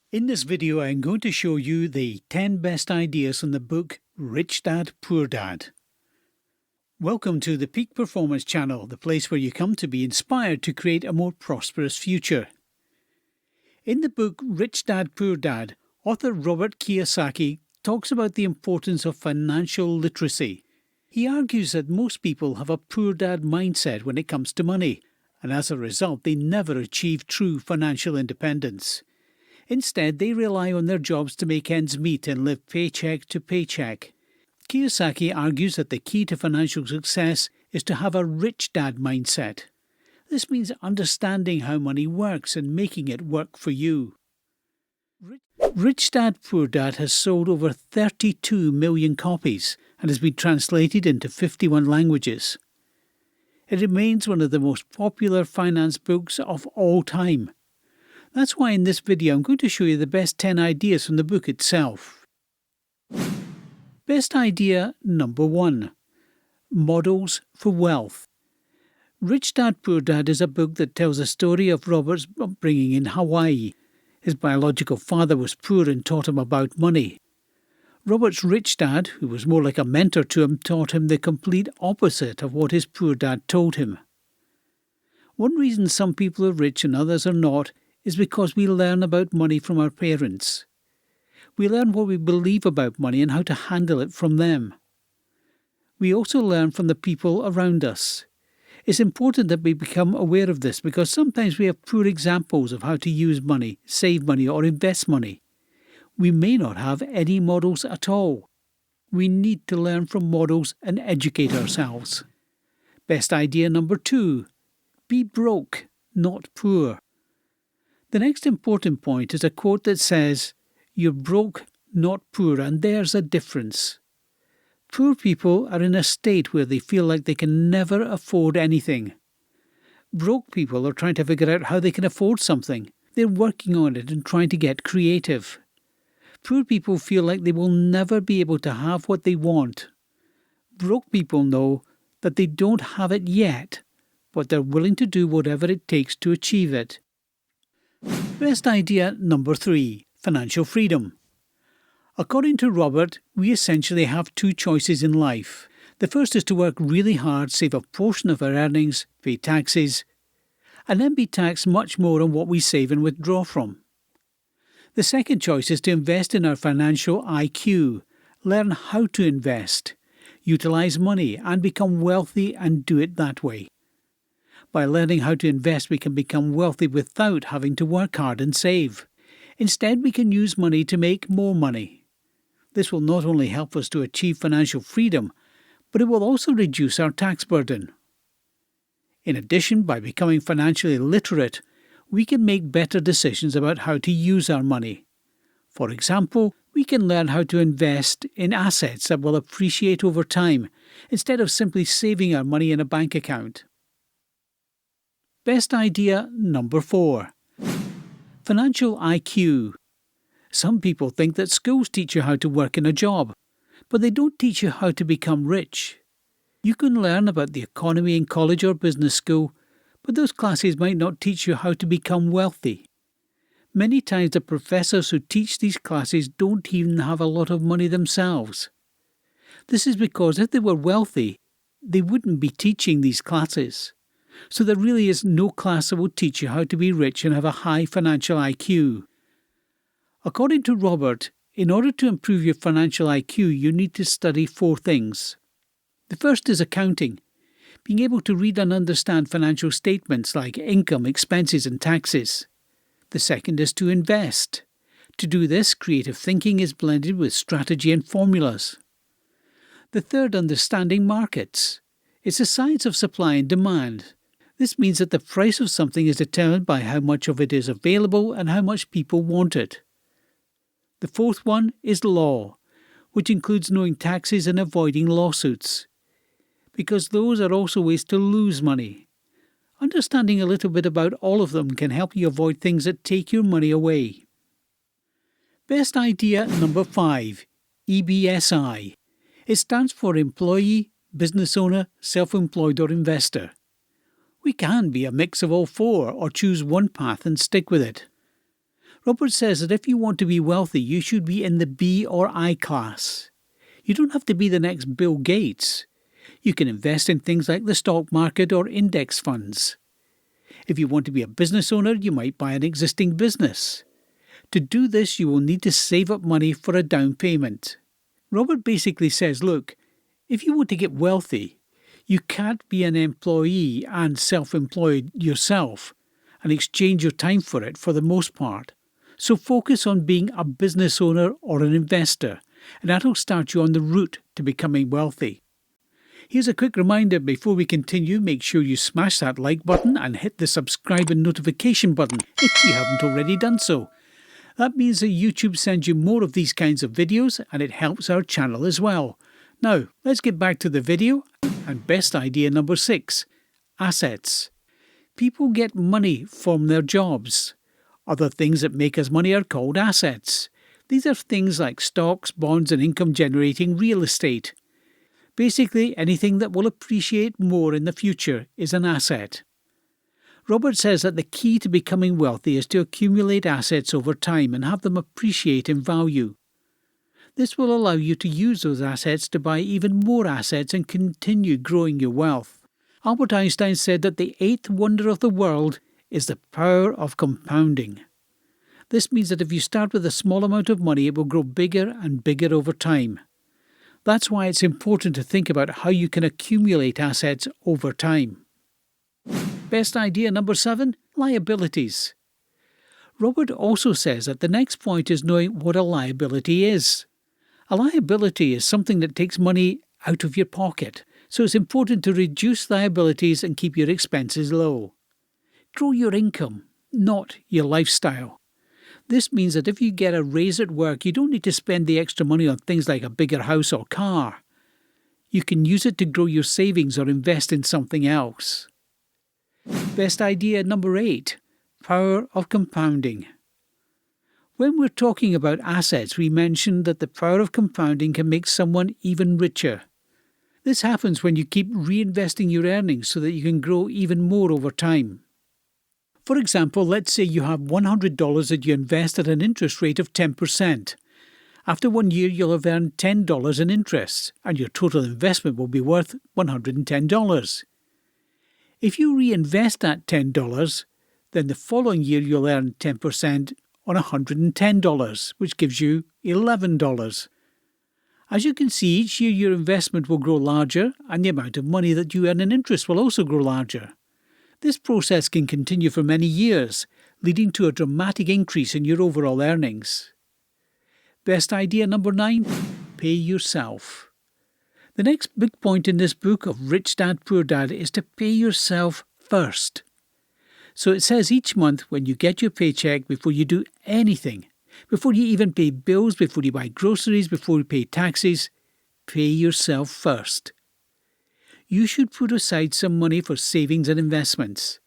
In this video, I'm going to show you the 10 best ideas from the book Rich Dad, Poor Dad. Welcome to the Peak Performance channel, the place where you come to be inspired to create a more prosperous future. In the book Rich Dad, Poor Dad, author Robert Kiyosaki talks about the importance of financial literacy. He argues that most people have a poor dad mindset when it comes to money, and as a result, they never achieve true financial independence. Instead, they rely on their jobs to make ends meet and live paycheck to paycheck. Kiyosaki argues that the key to financial success is to have a rich dad mindset. This means understanding how money works and making it work for you. Rich Dad, Poor Dad has sold over 32 million copies and has been translated into 51 languages. It remains one of the most popular finance books of all time. That's why in this video I'm going to show you the best 10 ideas from the book itself. Best idea number 1. Models for Wealth. Rich Dad, Poor Dad is a book that tells the story of Robert's upbringing in Hawaii. His biological father was poor and taught him about money. Robert's rich dad, who was more like a mentor to him, taught him the complete opposite of what his poor dad told him. One reason some people are rich and others are not is because we learn about money from our parents. We learn what we believe about money and how to handle it from them. We also learn from the people around us. It's important that we become aware of this because sometimes we have poor examples of how to use money, save money or invest money. We may not have any models at all. We need to learn from models and educate ourselves. Best idea number 2. Be broke, not poor. The next important point is a quote that says, "You're broke, not poor, and there's a difference." Poor people are in a state where they feel like they can never afford anything. Broke people are trying to figure out how they can afford something. They're working on it and trying to get creative. Poor people feel like they will never be able to have what they want. Broke people know that they don't have it yet, but they're willing to do whatever it takes to achieve it. Best idea number 3. Financial freedom. According to Robert, we essentially have 2 choices in life. The first is to work really hard, save a portion of our earnings, pay taxes, and then be taxed much more on what we save and withdraw from. The second choice is to invest in our financial IQ, learn how to invest, utilize money, and become wealthy and do it that way. By learning how to invest, we can become wealthy without having to work hard and save. Instead, we can use money to make more money. This will not only help us to achieve financial freedom, but it will also reduce our tax burden. In addition, by becoming financially literate, we can make better decisions about how to use our money. For example, we can learn how to invest in assets that will appreciate over time, instead of simply saving our money in a bank account. Best idea number 4. Financial IQ. Some people think that schools teach you how to work in a job, but they don't teach you how to become rich. You can learn about the economy in college or business school, but those classes might not teach you how to become wealthy. Many times the professors who teach these classes don't even have a lot of money themselves. This is because if they were wealthy, they wouldn't be teaching these classes. So there really is no class that will teach you how to be rich and have a high financial IQ. According to Robert, in order to improve your financial IQ, you need to study 4 things. The first is accounting, being able to read and understand financial statements like income, expenses, and taxes. The second is to invest. To do this, creative thinking is blended with strategy and formulas. The third, understanding markets. It's the science of supply and demand. This means that the price of something is determined by how much of it is available and how much people want it. The fourth one is law, which includes knowing taxes and avoiding lawsuits, because those are also ways to lose money. Understanding a little bit about all of them can help you avoid things that take your money away. Best idea number 5. E.B.S.I. It stands for Employee, Business Owner, Self-Employed or Investor. We can be a mix of all 4 or choose one path and stick with it. Robert says that if you want to be wealthy, you should be in the B or I class. You don't have to be the next Bill Gates. You can invest in things like the stock market or index funds. If you want to be a business owner, you might buy an existing business. To do this, you will need to save up money for a down payment. Robert basically says, look, if you want to get wealthy, you can't be an employee and self-employed yourself and exchange your time for it for the most part. So focus on being a business owner or an investor, and that'll start you on the route to becoming wealthy. Here's a quick reminder before we continue. Make sure you smash that like button and hit the subscribe and notification button if you haven't already done so. That means that YouTube sends you more of these kinds of videos and it helps our channel as well. Now, let's get back to the video and best idea number 6, assets. People get money from their jobs. Other things that make us money are called assets. These are things like stocks, bonds, and income-generating real estate. Basically, anything that will appreciate more in the future is an asset. Robert says that the key to becoming wealthy is to accumulate assets over time and have them appreciate in value. This will allow you to use those assets to buy even more assets and continue growing your wealth. Albert Einstein said that the 8th wonder of the world is the power of compounding. This means that if you start with a small amount of money, it will grow bigger and bigger over time. That's why it's important to think about how you can accumulate assets over time. Best idea number 7, liabilities. Robert also says that the next point is knowing what a liability is. A liability is something that takes money out of your pocket, so it's important to reduce liabilities and keep your expenses low. Grow your income, not your lifestyle. This means that if you get a raise at work, you don't need to spend the extra money on things like a bigger house or car. You can use it to grow your savings or invest in something else. Best idea number 8, power of compounding. When we're talking about assets, we mentioned that the power of compounding can make someone even richer. This happens when you keep reinvesting your earnings so that you can grow even more over time. For example, let's say you have $100 that you invest at an interest rate of 10%. After 1 year, you'll have earned $10 in interest, and your total investment will be worth $110. If you reinvest that $10, then the following year you'll earn 10% on $110, which gives you $11. As you can see, each year your investment will grow larger, and the amount of money that you earn in interest will also grow larger. This process can continue for many years, leading to a dramatic increase in your overall earnings. Best idea number 9, pay yourself. The next big point in this book of Rich Dad, Poor Dad is to pay yourself first. So it says each month when you get your paycheck, before you do anything, before you even pay bills, before you buy groceries, before you pay taxes, pay yourself first. You should put aside some money for savings and investments.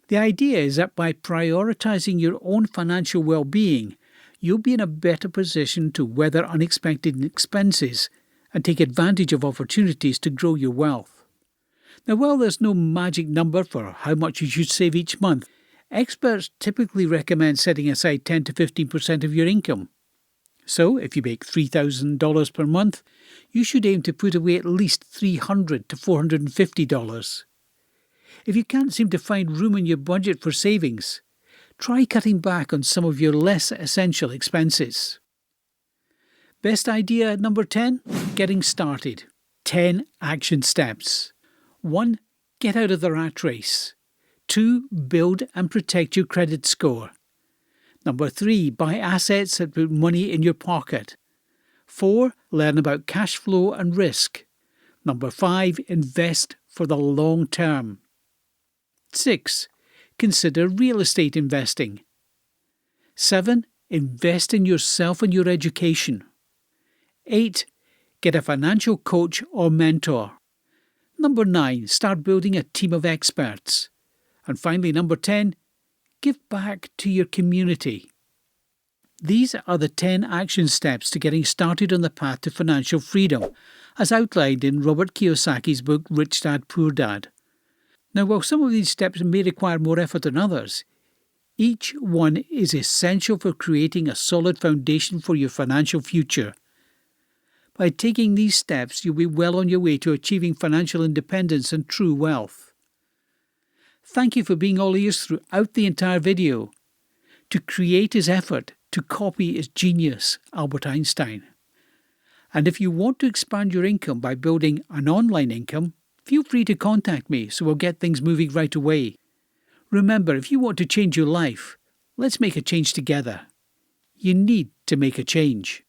The idea is that by prioritizing your own financial well-being, you'll be in a better position to weather unexpected expenses and take advantage of opportunities to grow your wealth. Now, while there's no magic number for how much you should save each month, experts typically recommend setting aside 10 to 15% of your income. So, if you make $3,000 per month, you should aim to put away at least $300 to $450. If you can't seem to find room in your budget for savings, try cutting back on some of your less essential expenses. Best idea number 10, getting started. 10 action steps. 1. Get out of the rat race. 2. Build and protect your credit score. Number 3. Buy assets that put money in your pocket. 4. Learn about cash flow and risk. Number 5. Invest for the long term. 6. Consider real estate investing. 7. Invest in yourself and your education. 8. Get a financial coach or mentor. Number 9. Start building a team of experts. And finally, number 10. Give back to your community. These are the 10 action steps to getting started on the path to financial freedom, as outlined in Robert Kiyosaki's book Rich Dad, Poor Dad. Now, while some of these steps may require more effort than others, Each one is essential for creating a solid foundation for your financial future. By taking these steps, you'll be well on your way to achieving financial independence and true wealth. Thank you for being all ears throughout the entire video. To create is effort, to copy is genius, Albert Einstein. And if you want to expand your income by building an online income, feel free to contact me so we'll get things moving right away. Remember, if you want to change your life, let's make a change together. You need to make a change.